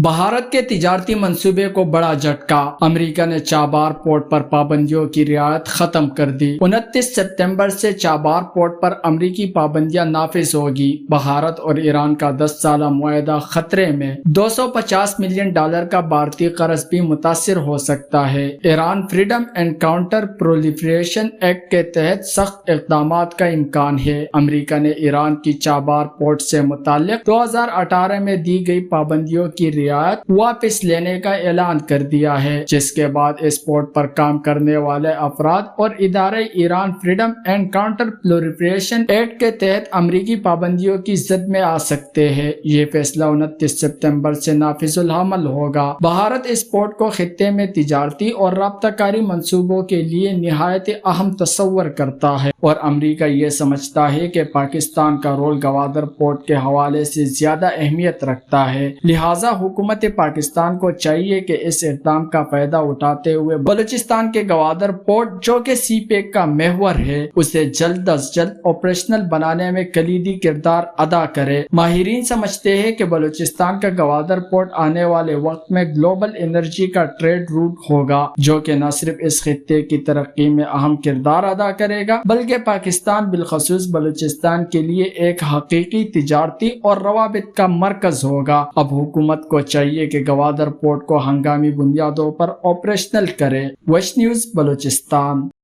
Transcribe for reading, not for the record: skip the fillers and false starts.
भारत के तिजारती मंसूबे को बड़ा झटका। अमेरिका ने चाबार पोर्ट पर पाबंदियों की रियायत खत्म कर दी। 29 सितंबर से चाबार पोर्ट पर अमेरिकी पाबंदियां नाफिज होगी। भारत और ईरान का 10 साला मुआहदा खतरे में। $250 मिलियन का भारतीय कर्ज भी मुतासिर हो सकता है। Iran freedom and counter proliferation act के तहत सख्त इक़दाम का इम्कान है। अमेरिका ने ईरान की चाबार पोर्ट से मुताल्लिक 2018 में दी गई पाबंदियों की रियायत वापस लेने का ऐलान कर दिया है, जिसके बाद इस पोर्ट पर काम करने वाले अफराद और इदारे Iran freedom and counter proliferation act के तहत अमेरिकी पाबंदियों की जद में आ सकते हैं। ये फैसला 29 सितंबर से नाफिजुल अमल होगा। भारत इस पोर्ट को खित्ते में तिजारती और राब्ताकारी मंसूबों के लिए निहायत अहम तस्वर करता है और अमेरिका ये समझता है कि पाकिस्तान का रोल गवादर पोर्ट के हवाले से ज्यादा अहमियत रखता है। लिहाजा हुकूमत पाकिस्तान को चाहिए कि इस इक़दाम का फायदा उठाते हुए बलूचिस्तान के गवादर पोर्ट, जो कि सी पैक का महवर है, उसे जल्द अज जल्द ऑपरेशनल बनाने में कलीदी किरदार अदा करे। माहिरीन समझते हैं कि बलूचिस्तान का गवादर पोर्ट आने वाले वक्त में ग्लोबल एनर्जी का ट्रेड रूट होगा, जो कि न सिर्फ इस खित्ते की तरक्की में अहम किरदार अदा करेगा, बल्कि पाकिस्तान बिलखसूस बलूचिस्तान के लिए एक हकीकी तिजारती और रवाबित का मरकज होगा। अब हुकूमत को चाहिए कि गवादर पोर्ट को हंगामी बुनियादों पर ऑपरेशनल करे। वश न्यूज़ बलूचिस्तान।